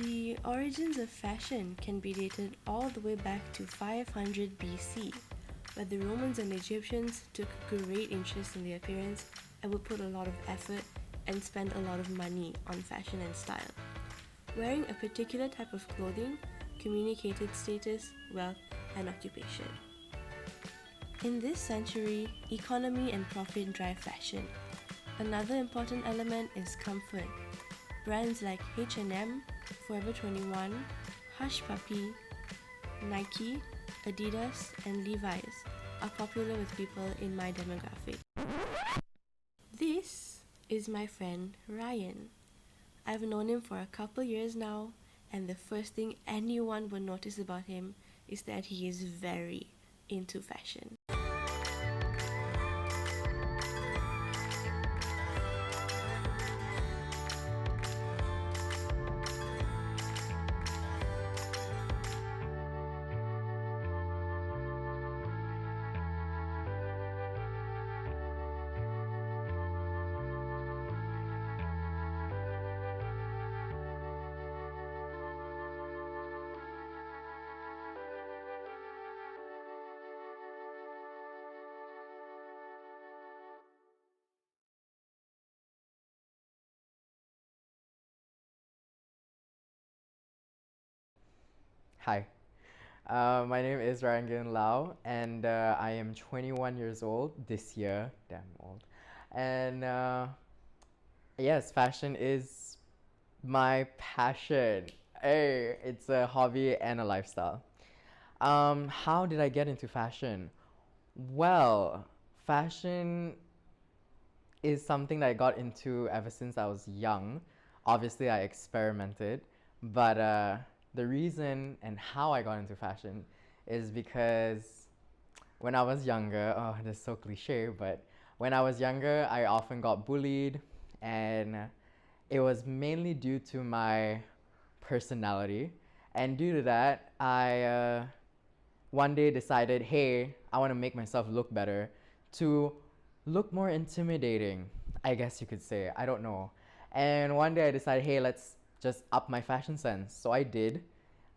The origins of fashion can be dated all the way back to 500 BC, where the Romans and Egyptians took great interest in their appearance and would put a lot of effort and spend a lot of money on fashion and style. Wearing a particular type of clothing communicated status, wealth, and occupation. In this century, economy and profit drive fashion. Another important element is comfort. Brands like H&M, Forever 21, Hush Puppy, Nike, Adidas, and Levi's are popular with people in my demographic. This is my friend Ryan. I've known him for a couple years now, and the first thing anyone will notice about him is that he is very into fashion. Hi, my name is Rangan Lau, and I am 21 years old this year. Damn old. And yes, fashion is my passion. Hey, it's a hobby and a lifestyle. How did I get into fashion? Well, fashion is something that I got into ever since I was young. Obviously, I experimented, but the reason and how I got into fashion is because when I was younger, oh, this is so cliche, but when I was younger, I often got bullied, and it was mainly due to my personality. And due to that, I one day decided, hey, I want to make myself look better to look more intimidating, I guess you could say. I don't know. And one day I decided, hey, let's just up my fashion sense. So I did.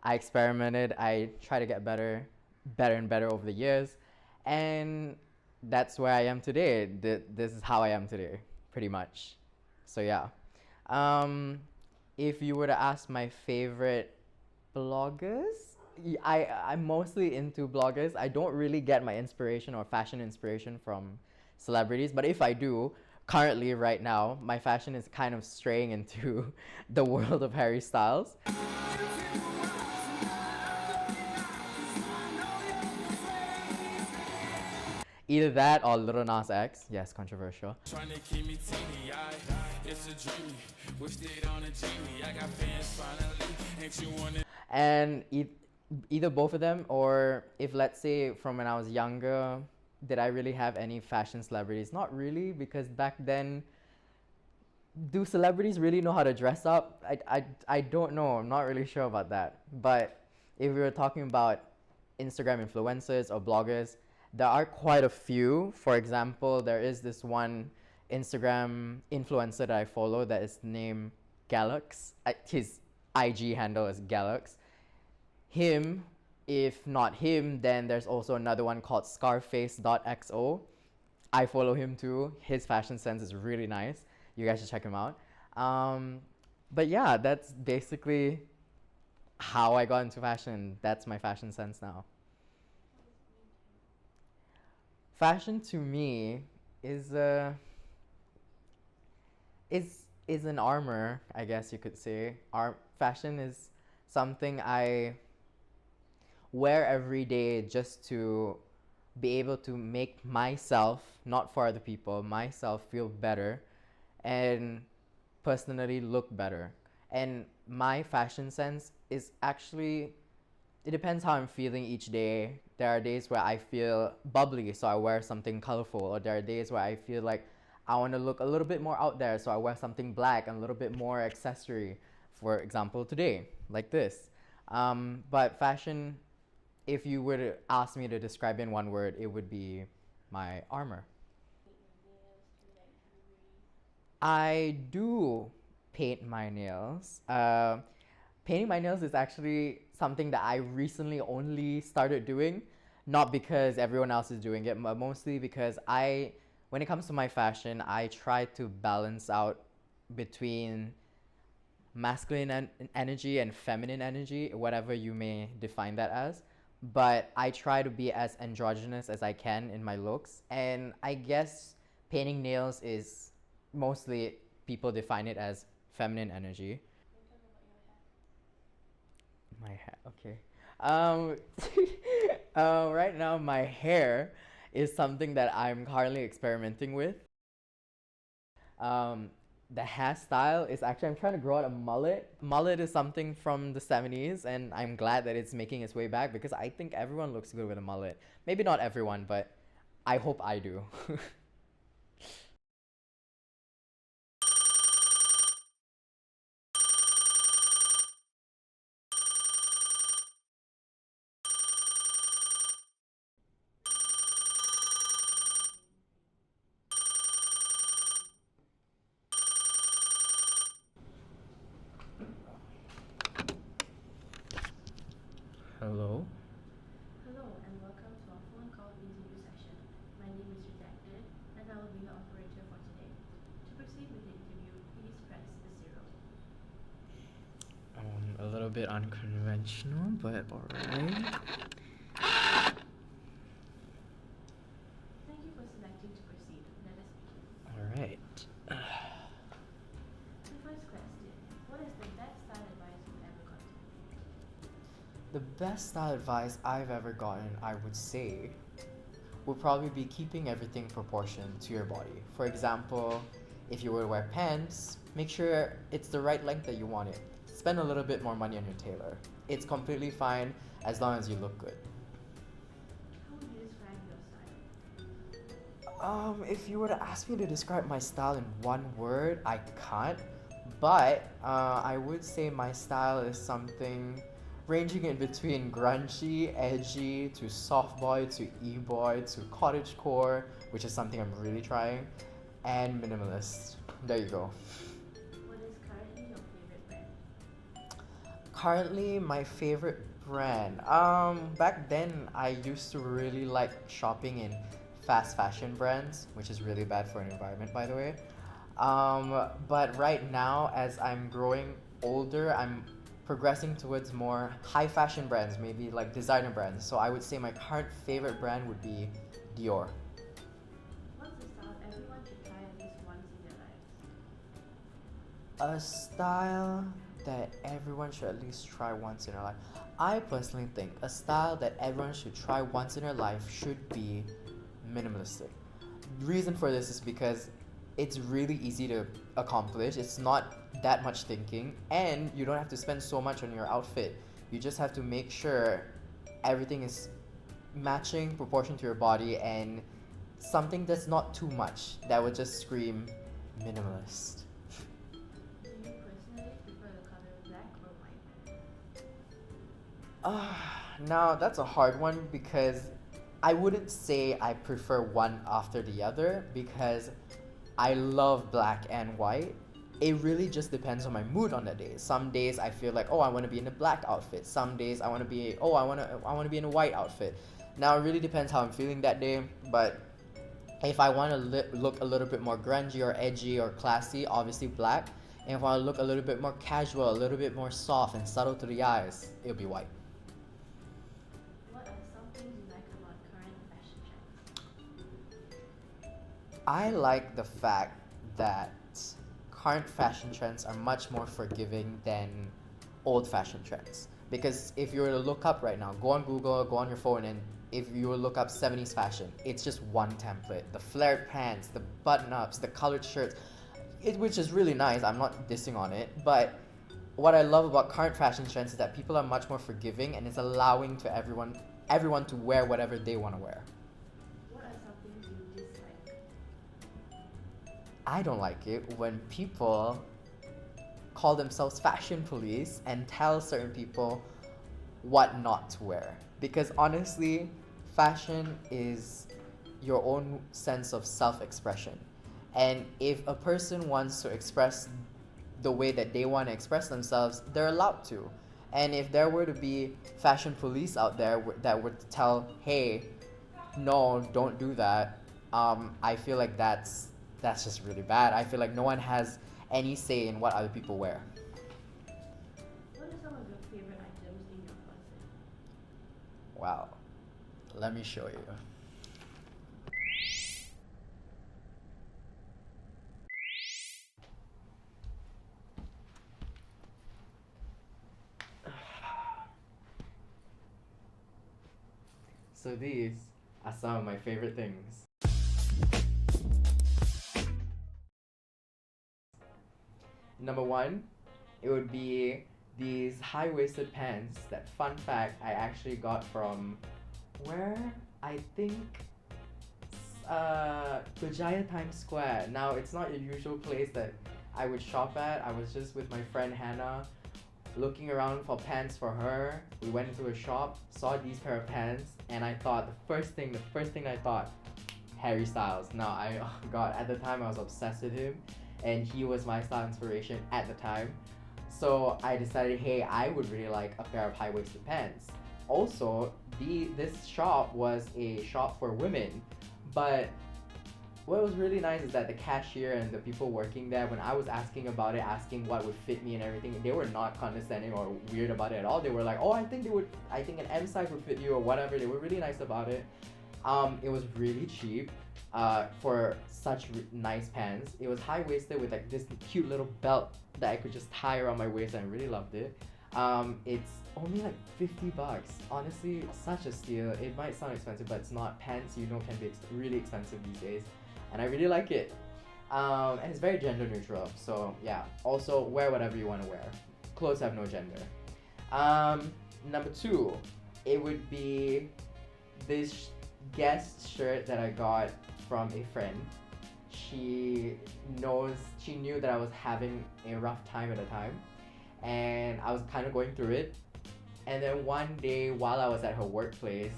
I experimented. I tried to get better, better and better over the years. And that's where I am today. This is how I am today, pretty much. So yeah. Um, if you were to ask my favorite bloggers, I'm mostly into bloggers. I don't really get my inspiration or fashion inspiration from celebrities, but if I do, currently right now, my fashion is kind of straying into the world of Harry Styles. Either that or Little Nas X. Yes, controversial. Trying to keep me teeny, it's a dream. Wished it on a genie. I got fans finally. Ain't you wanna? And either both of them, or if let's say from when I was younger, did I really have any fashion celebrities? Not really, because back then, do celebrities really know how to dress up? I don't know. I'm not really sure about that. But if we were talking about Instagram influencers or bloggers, there are quite a few. For example, there is this one Instagram influencer that I follow that is named Galax. His IG handle is Galax. Him, if not him, then there's also another one called Scarface.xo. I follow him too. His fashion sense is really nice. You guys should check him out. But yeah, that's basically how I got into fashion. That's my fashion sense now. Fashion to me is is an armor, I guess you could say. Fashion is something I wear every day just to be able to make myself, not for other people, myself feel better and personally look better. And my fashion sense is actually, it depends how I'm feeling each day. There are days where I feel bubbly, so I wear something colorful, or there are days where I feel like I want to look a little bit more out there, so I wear something black and a little bit more accessory. For example, today, like this. But fashion, if you were to ask me to describe in one word, it would be my armor. I do paint my nails. Painting my nails is actually something that I recently only started doing, not because everyone else is doing it, but mostly because when it comes to my fashion, I try to balance out between masculine energy and feminine energy, whatever you may define that as. But I try to be as androgynous as I can in my looks. And I guess painting nails is mostly, people define it as feminine energy. My hair, okay. Um, right now, my hair is something that I'm currently experimenting with. Um, the hairstyle is actually, I'm trying to grow out a mullet. Mullet is something from the 70s, and I'm glad that it's making its way back because I think everyone looks good with a mullet. Maybe not everyone, but I hope I do. Hello? Hello and welcome to our phone call interview session. My name is Redacted and I will be the operator for today. To proceed with the interview, please press the 0. A little bit unconventional, but alright. Thank you for selecting to proceed. Let us begin. Alright. The first question, what is the best style advice you've ever gotten? The best style advice I've ever gotten, I would say, would probably be keeping everything proportioned to your body. For example, if you were to wear pants, make sure it's the right length that you want it. Spend a little bit more money on your tailor. It's completely fine as long as you look good. How would you describe your style? If you were to ask me to describe my style in one word, I can't. But I would say my style is something ranging in between grungy, edgy, to soft boy, to e-boy, to cottagecore, which is something I'm really trying, and minimalist. There you go. What is currently your favorite brand? Currently, my favorite brand. Back then, I used to really like shopping in fast fashion brands, which is really bad for an environment, by the way. But right now, as I'm growing older, I'm progressing towards more high fashion brands, maybe like designer brands. So I would say my current favorite brand would be Dior. What's the style everyone should try at least once in their lives? A style that everyone should at least try once in their life. I personally think a style that everyone should try once in their life should be minimalistic. Reason for this is because it's really easy to accomplish. It's not that much thinking, and you don't have to spend so much on your outfit. You just have to make sure everything is matching proportion to your body and something that's not too much that would just scream minimalist. Do you personally prefer the color black or white? Now that's a hard one because I wouldn't say I prefer one after the other because I love black and white. It really just depends on my mood on that day. Some days I feel like, oh, I want to be in a black outfit. Some days I want to be, oh, I want to be in a white outfit. Now it really depends how I'm feeling that day, but if I want to look a little bit more grungy or edgy or classy, obviously black. And if I want to look a little bit more casual, a little bit more soft and subtle to the eyes, it'll be white. What are some things you like about current fashion trends? I like the fact that current fashion trends are much more forgiving than old fashion trends. Because if you were to look up right now, go on Google, go on your phone, and if you were to look up 70s fashion, it's just one template. The flared pants, the button-ups, the colored shirts, which is really nice, I'm not dissing on it, but what I love about current fashion trends is that people are much more forgiving and it's allowing to everyone to wear whatever they want to wear. What are some things you dislike? I don't like it when people call themselves fashion police and tell certain people what not to wear. Because honestly, fashion is your own sense of self expression. And if a person wants to express the way that they want to express themselves, they're allowed to. And if there were to be fashion police out there that would tell, hey, no, don't do that, I feel like that's just really bad. I feel like no one has any say in what other people wear. What are some of your favorite items in your closet? Wow, let me show you. So these are some of my favorite things. Number one, it would be these high-waisted pants that, fun fact, I actually got from where? I think Pujaya Times Square. Now, it's not a usual place that I would shop at. I was just with my friend Hannah looking around for pants for her. We went into a shop, saw these pair of pants, and I thought the first thing I thought, Harry Styles. Now, oh God, at the time I was obsessed with him, and he was my style inspiration at the time. So I decided, hey, I would really like a pair of high-waisted pants. Also, this shop was a shop for women, but what was really nice is that the cashier and the people working there, when I was asking about it, asking what would fit me and everything, they were not condescending or weird about it at all. They were like, oh, I think an M size would fit you or whatever. They were really nice about it. It was really cheap for such nice pants. It was high-waisted with like this cute little belt that I could just tie around my waist, and I really loved it. It's only like $50. Honestly, such a steal. It might sound expensive, but it's not. Pants, can be really expensive these days, and I really like it. And it's very gender neutral, so yeah. Also, wear whatever you want to wear. Clothes have no gender. Number two, it would be this guest shirt that I got from a friend. She knew that I was having a rough time at the time, and I was kind of going through it. And then one day while I was at her workplace,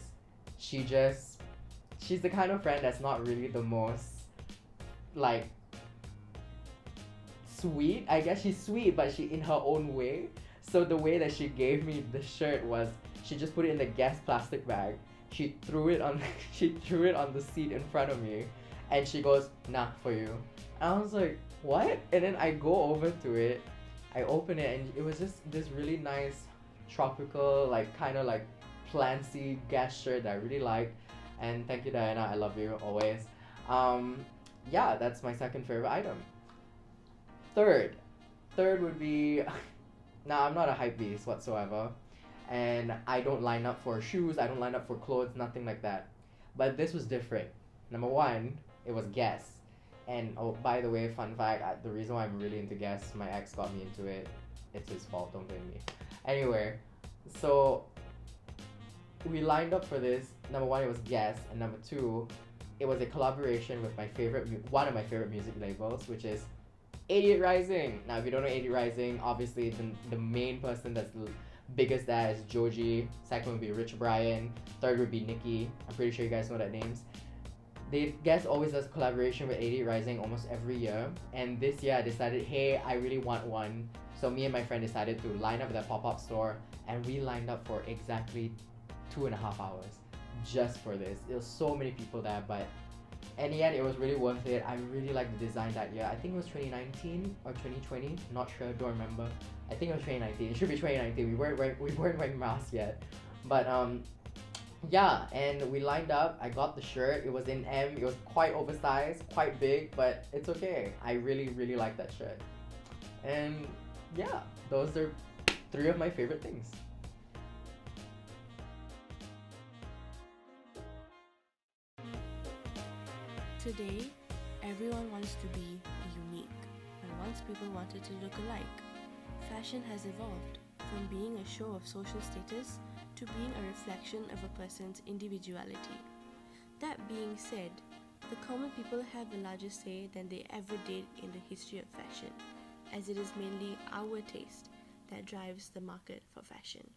she's the kind of friend that's not really the most like sweet. I guess she's sweet, but she in her own way. So the way that she gave me the shirt was she just put it in the guest plastic bag. She threw it on the seat in front of me, and she goes, "Nah, for you." And I was like, "What?" And then I go over to it, I open it, and it was just this really nice tropical, like kind of like planty guest shirt that I really like. And thank you, Diana. I love you always. Yeah, that's my second favorite item. Third would be now I'm not a hype beast whatsoever, and I don't line up for shoes, I don't line up for clothes, nothing like that. But this was different. Number one, it was Guess. And oh, by the way, fun fact, the reason why I'm really into Guess, my ex got me into it. It's his fault, don't blame me. Anyway, so we lined up for this. Number one, it was Guess, and number two, it was a collaboration with one of my favorite music labels, which is 88 Rising. Now, if you don't know 88 Rising, obviously the main person that's the biggest there is Joji. Second would be Rich Brian. Third would be Nicki. I'm pretty sure you guys know that names. They Guess always does collaboration with 88 Rising almost every year. And this year I decided, hey, I really want one. So me and my friend decided to line up at that pop-up store, and we lined up for exactly 2.5 hours just for this. There was so many people there, but in the end, it was really worth it. I really liked the design that year. I think it was 2019 or 2020. Not sure. Don't remember. I think it was 2019. It should be 2019. We weren't wearing masks yet, but yeah. And we lined up. I got the shirt. It was in M. It was quite oversized, quite big, but it's okay. I really like that shirt. And yeah, those are 3 of my favorite things. Today, everyone wants to be unique, and once people wanted to look alike. Fashion has evolved from being a show of social status to being a reflection of a person's individuality. That being said, the common people have a larger say than they ever did in the history of fashion, as it is mainly our taste that drives the market for fashion.